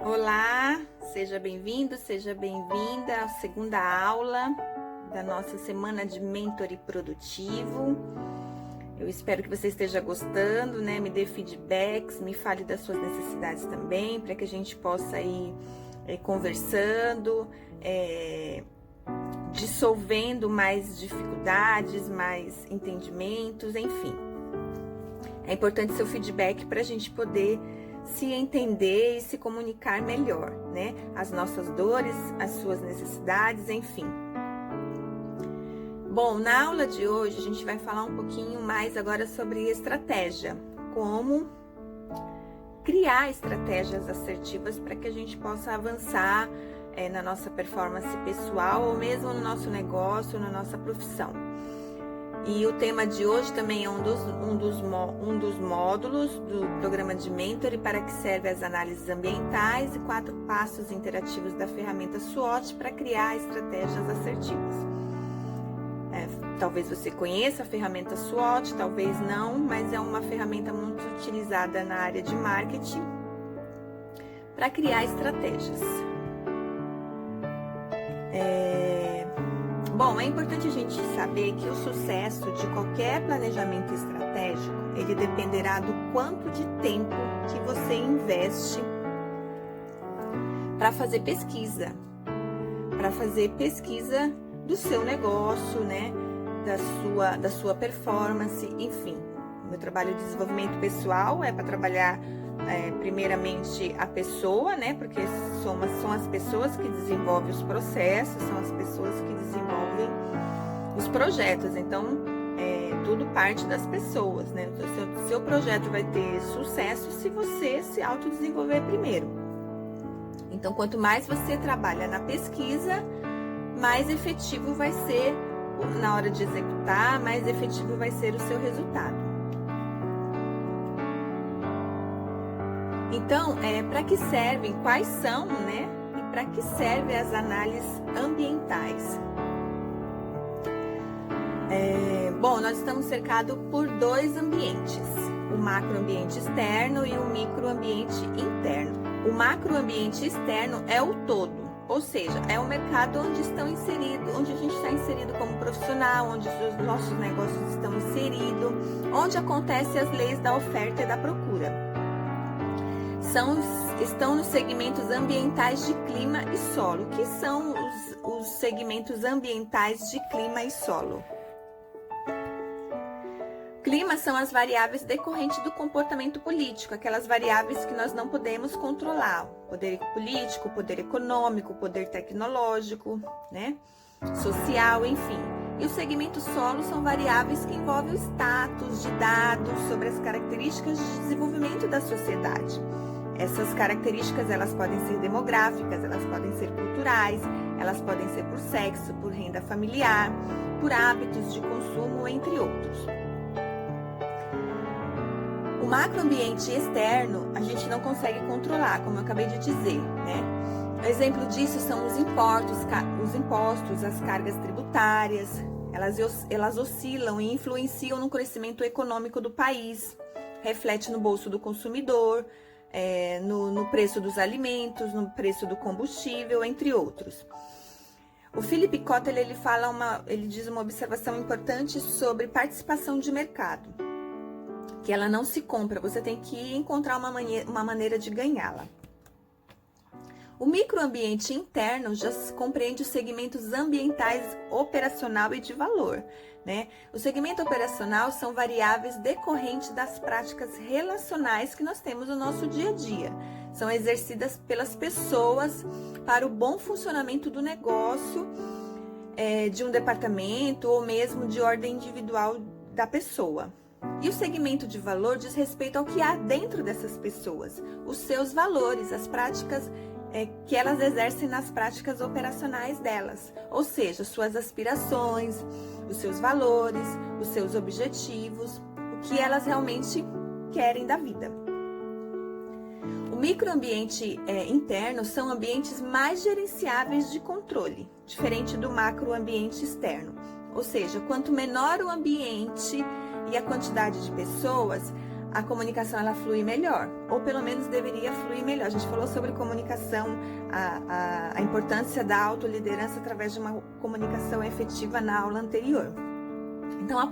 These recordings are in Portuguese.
Olá, seja bem-vindo, seja bem-vinda à segunda aula da nossa semana de Mentoring Produtivo. Eu espero que você esteja gostando, né? Me dê feedbacks, me fale das suas necessidades também, para que a gente possa ir conversando, dissolvendo mais dificuldades, mais entendimentos, enfim. É importante seu feedback para a gente poder se entender e se comunicar melhor, né? As nossas dores, as suas necessidades, enfim. Bom, na aula de hoje a gente vai falar um pouquinho mais agora sobre estratégia, como criar estratégias assertivas para que a gente possa avançar na nossa performance pessoal ou mesmo no nosso negócio, na nossa profissão. E o tema de hoje também é um dos módulos do programa de Mentoring para que serve as análises ambientais e 4 passos interativos da ferramenta SWOT para criar estratégias assertivas. Talvez você conheça a ferramenta SWOT, talvez não, mas é uma ferramenta muito utilizada na área de marketing para criar estratégias. Bom, é importante a gente saber que o sucesso de qualquer planejamento estratégico, ele dependerá do quanto de tempo que você investe para fazer pesquisa do seu negócio, né, da sua performance, enfim. O meu trabalho de desenvolvimento pessoal é para trabalhar primeiramente a pessoa, né? Porque são as pessoas que desenvolvem os processos, são as pessoas que desenvolvem os projetos. Então, tudo parte das pessoas, né? O seu projeto vai ter sucesso se você se autodesenvolver primeiro. Então, quanto mais você trabalha na pesquisa, mais efetivo vai ser, na hora de executar, mais efetivo vai ser o seu resultado. Então, para que servem, quais são, né? E para que servem as análises ambientais? Bom, nós estamos cercados por 2 ambientes, o macroambiente externo e o microambiente interno. O macroambiente externo é o todo, ou seja, é o mercado onde a gente está inserido como profissional, onde os nossos negócios estão inseridos, onde acontecem as leis da oferta e da procura. Estão nos segmentos ambientais de clima e solo. O que são os segmentos ambientais de clima e solo? Clima são as variáveis decorrentes do comportamento político, aquelas variáveis que nós não podemos controlar. Poder político, poder econômico, poder tecnológico, né? Social, enfim. E o segmento solo são variáveis que envolvem o status de dados sobre as características de desenvolvimento da sociedade. Essas características, elas podem ser demográficas, elas podem ser culturais, elas podem ser por sexo, por renda familiar, por hábitos de consumo, entre outros. O macroambiente externo, a gente não consegue controlar, como eu acabei de dizer, né? Exemplo disso são os impostos, as cargas tributárias, elas oscilam e influenciam no crescimento econômico do país, reflete no bolso do consumidor, no preço dos alimentos, no preço do combustível, entre outros. O Philip Kotler, ele diz uma observação importante sobre participação de mercado, que ela não se compra, você tem que encontrar uma maneira de ganhá-la. O microambiente interno já compreende os segmentos ambientais operacional e de valor, né? O segmento operacional são variáveis decorrentes das práticas relacionais que nós temos no nosso dia a dia. São exercidas pelas pessoas para o bom funcionamento do negócio, de um departamento ou mesmo de ordem individual da pessoa. E o segmento de valor diz respeito ao que há dentro dessas pessoas, os seus valores, as práticas que elas exercem nas práticas operacionais delas, ou seja, suas aspirações, os seus valores, os seus objetivos, o que elas realmente querem da vida. O microambiente interno são ambientes mais gerenciáveis de controle, diferente do macroambiente externo, ou seja, quanto menor o ambiente e a quantidade de pessoas, a comunicação ela flui melhor, ou pelo menos deveria fluir melhor. A gente falou sobre comunicação, a importância da autoliderança através de uma comunicação efetiva na aula anterior. Então, a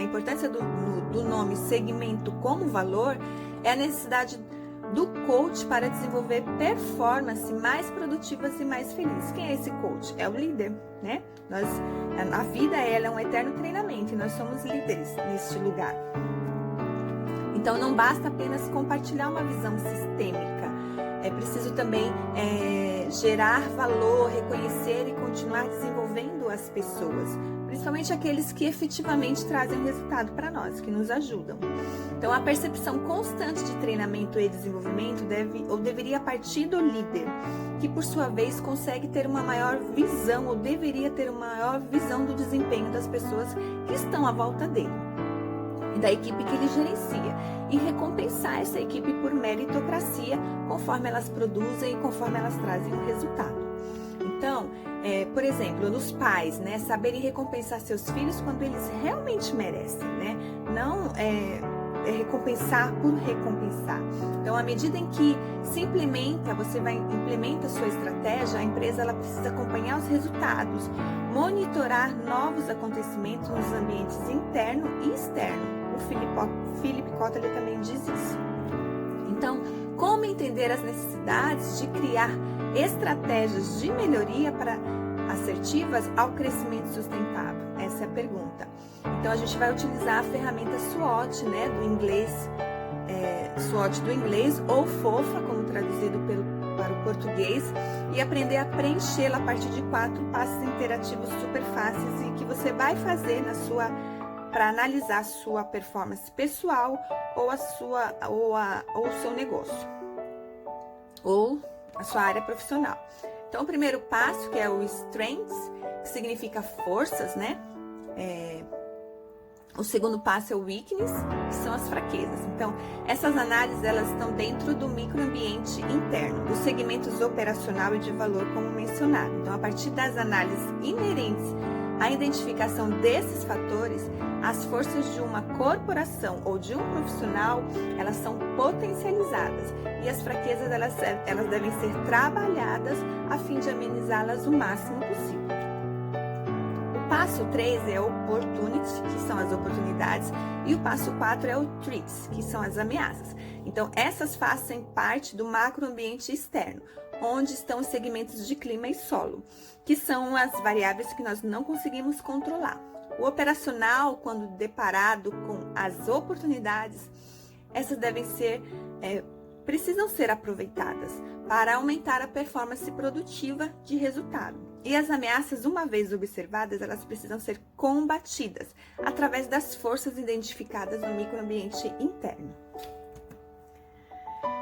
importância do nome segmento como valor é a necessidade do coach para desenvolver performance mais produtivas e mais felizes. Quem é esse coach? É o líder, né? A vida ela é um eterno treinamento e nós somos líderes neste lugar. Então, não basta apenas compartilhar uma visão sistêmica. É preciso também gerar valor, reconhecer e continuar desenvolvendo as pessoas, principalmente aqueles que efetivamente trazem resultado para nós, que nos ajudam. Então, a percepção constante de treinamento e desenvolvimento deveria partir do líder, que por sua vez consegue ter uma maior visão, ou deveria ter uma maior visão do desempenho das pessoas que estão à volta dele e da equipe que ele gerencia, e recompensar essa equipe por meritocracia, conforme elas produzem e conforme elas trazem o resultado. Então, por exemplo, nos pais, né, saberem recompensar seus filhos quando eles realmente merecem, né? Não recompensar por recompensar. Então, à medida em que implementa a sua estratégia, a empresa ela precisa acompanhar os resultados, monitorar novos acontecimentos nos ambientes interno e externo. O Philip Kotler também diz isso. Então, como entender as necessidades de criar estratégias de melhoria assertivas ao crescimento sustentável? Essa é a pergunta. Então, a gente vai utilizar a ferramenta SWOT, né, do inglês, SWOT do inglês, ou FOFA, como traduzido para o português, e aprender a preenchê-la a partir de 4 passos interativos super fáceis e que você vai fazer para analisar a sua performance pessoal ou o seu negócio ou a sua área profissional. Então, o primeiro passo, que é o Strengths, que significa forças, né? O segundo passo é o Weakness, que são as fraquezas. Então, essas análises elas estão dentro do microambiente interno, dos segmentos operacional e de valor, como mencionado. Então, a partir das análises inerentes à identificação desses fatores, as forças de uma corporação ou de um profissional, elas são potencializadas e as fraquezas elas devem ser trabalhadas a fim de amenizá-las o máximo possível. O passo 3 é o Opportunity, que são as oportunidades, e o passo 4 é o Threats, que são as ameaças. Então, essas fazem parte do macroambiente externo, onde estão os segmentos de clima e solo, que são as variáveis que nós não conseguimos controlar. O operacional, quando deparado com as oportunidades, essas precisam ser aproveitadas para aumentar a performance produtiva de resultado. E as ameaças, uma vez observadas, elas precisam ser combatidas através das forças identificadas no microambiente interno.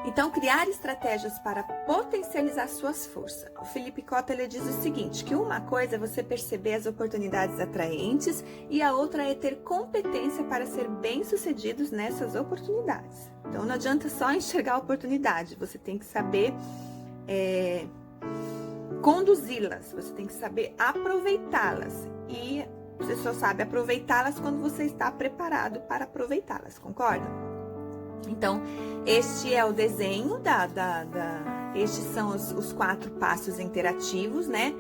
Então, criar estratégias para potencializar suas forças. O Philip Kotler diz o seguinte, que uma coisa é você perceber as oportunidades atraentes e a outra é ter competência para ser bem-sucedidos nessas oportunidades. Então, não adianta só enxergar a oportunidade, você tem que saber conduzi-las, você tem que saber aproveitá-las. E você só sabe aproveitá-las quando você está preparado para aproveitá-las, concorda? Então, este é o desenho estes são os 4 passos interativos, né?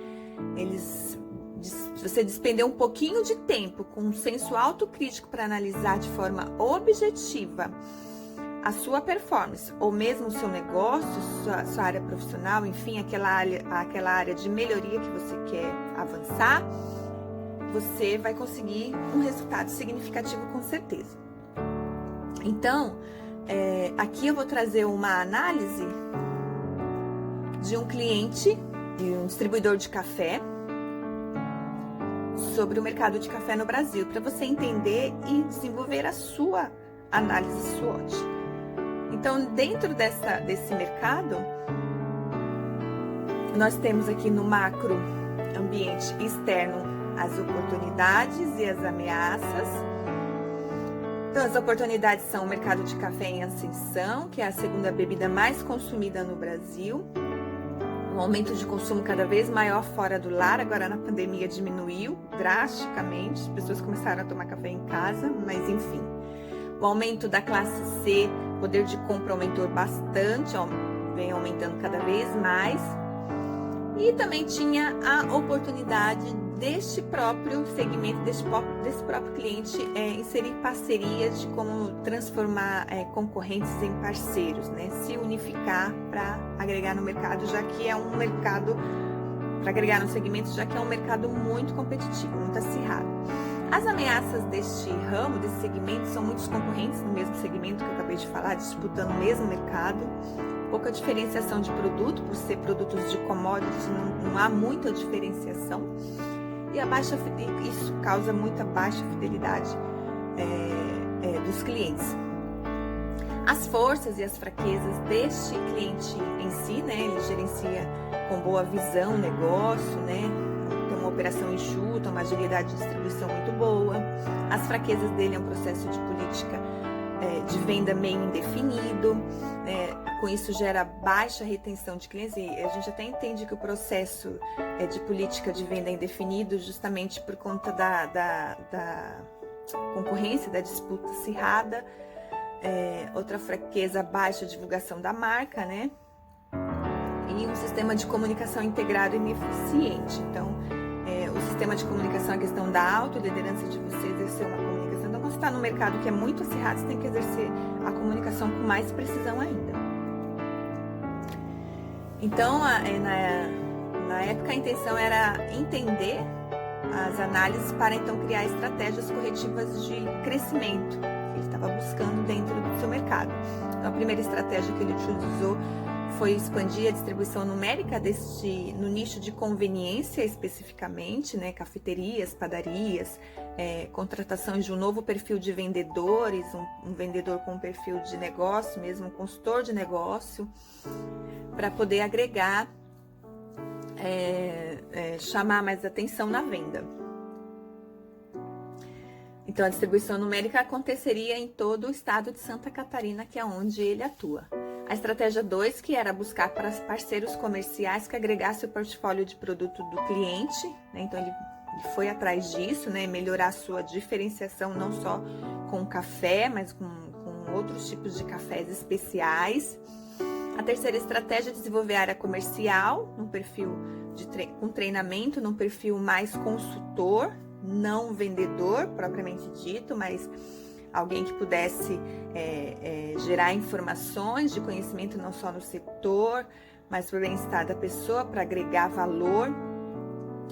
Você despender um pouquinho de tempo com um senso autocrítico para analisar de forma objetiva a sua performance, ou mesmo o seu negócio, sua área profissional, enfim, aquela área de melhoria que você quer avançar, você vai conseguir um resultado significativo com certeza. Então, aqui eu vou trazer uma análise de um cliente, de um distribuidor de café, sobre o mercado de café no Brasil, para você entender e desenvolver a sua análise SWOT. Então, dentro desse mercado, nós temos aqui no macro ambiente externo as oportunidades e as ameaças. Então, as oportunidades são o mercado de café em ascensão, que é a segunda bebida mais consumida no Brasil. Um aumento de consumo cada vez maior fora do lar, agora na pandemia diminuiu drasticamente, as pessoas começaram a tomar café em casa, mas enfim. O aumento da classe C, poder de compra aumentou bastante, ó, vem aumentando cada vez mais. E também tinha a oportunidade deste próprio segmento, desse próprio cliente, inserir parcerias de como transformar concorrentes em parceiros, né? Se unificar para agregar no mercado, já que é um mercado, para agregar no segmento, já que é um mercado muito competitivo, muito acirrado. As ameaças deste ramo, desse segmento, são muitos concorrentes no mesmo segmento que eu acabei de falar, disputando o mesmo mercado. Pouca diferenciação de produto, por ser produtos de commodities, não há muita diferenciação. E isso causa muita baixa fidelidade dos clientes. As forças e as fraquezas deste cliente em si, né? Ele gerencia com boa visão o negócio, né? Tem uma operação enxuta, uma agilidade de distribuição muito boa. As fraquezas dele é um processo de política de venda meio indefinido, com isso gera baixa retenção de clientes, e a gente até entende que o processo de política de venda é indefinido justamente por conta da concorrência, da disputa acirrada. Outra fraqueza, baixa divulgação da marca, né? E um sistema de comunicação integrado e ineficiente. Então, o sistema de comunicação é a questão da autoliderança de você exercer uma comunicação. Então, quando você está no mercado que é muito acirrado, você tem que exercer a comunicação com mais precisão ainda. Então, na época, a intenção era entender as análises para então criar estratégias corretivas de crescimento que ele estava buscando dentro do seu mercado. Então, a primeira estratégia que ele utilizou foi expandir a distribuição numérica no nicho de conveniência especificamente, né, cafeterias, padarias, contratações de um novo perfil de vendedores, um vendedor com um perfil de negócio mesmo, um consultor de negócio, para poder agregar, chamar mais atenção na venda. Então, a distribuição numérica aconteceria em todo o estado de Santa Catarina, que é onde ele atua. A estratégia 2, que era buscar para parceiros comerciais que agregassem o portfólio de produto do cliente, né? Então, ele foi atrás disso, né? Melhorar a sua diferenciação, não só com café, mas com outros tipos de cafés especiais. A terceira estratégia é desenvolver a área comercial, num perfil com treinamento, num perfil mais consultor, não vendedor, propriamente dito, mas alguém que pudesse gerar informações de conhecimento não só no setor, mas para o bem-estar da pessoa, para agregar valor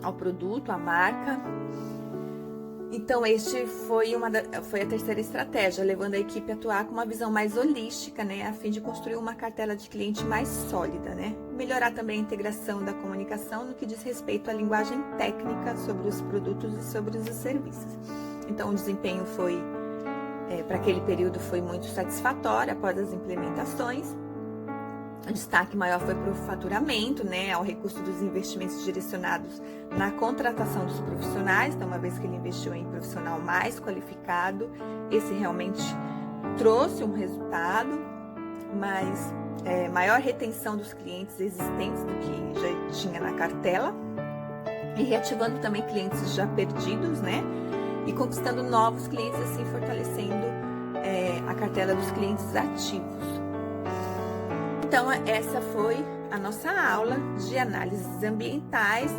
ao produto, à marca. Então, este foi a terceira estratégia, levando a equipe a atuar com uma visão mais holística, né, a fim de construir uma cartela de cliente mais sólida, né? Melhorar também a integração da comunicação no que diz respeito à linguagem técnica sobre os produtos e sobre os serviços. Então, o desempenho para aquele período foi muito satisfatório após as implementações. O destaque maior foi para o faturamento, né, ao recurso dos investimentos direcionados na contratação dos profissionais. Então, uma vez que ele investiu em profissional mais qualificado, esse realmente trouxe um resultado, mas maior retenção dos clientes existentes do que já tinha na cartela, e reativando também clientes já perdidos, né, e conquistando novos clientes, assim fortalecendo a cartela dos clientes ativos. Então, essa foi a nossa aula de análises ambientais,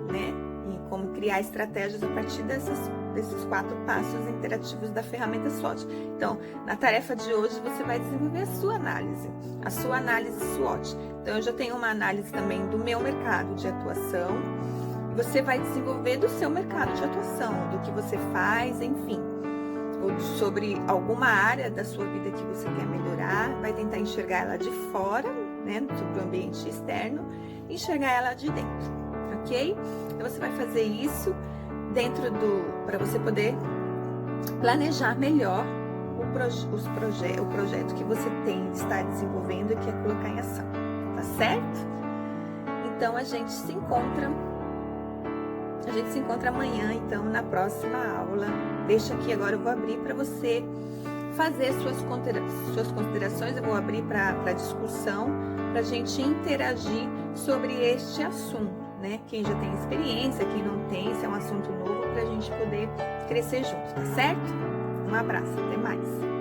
né? E como criar estratégias a partir desses 4 passos interativos da ferramenta SWOT. Então, na tarefa de hoje, você vai desenvolver a sua análise SWOT. Então, eu já tenho uma análise também do meu mercado de atuação. E você vai desenvolver do seu mercado de atuação, do que você faz, enfim. Ou sobre alguma área da sua vida que você quer melhorar, vai tentar enxergar ela de fora, né, sobre o ambiente externo, e enxergar ela de dentro, ok? Então, você vai fazer isso para você poder planejar melhor o projeto que você está desenvolvendo e quer colocar em ação, tá certo? Então, a gente se encontra amanhã, então, na próxima aula. Deixa aqui agora, eu vou abrir para você fazer suas considerações, eu vou abrir para discussão, para a gente interagir sobre este assunto, né? Quem já tem experiência, quem não tem, se é um assunto novo, para a gente poder crescer juntos, tá certo? Um abraço, até mais!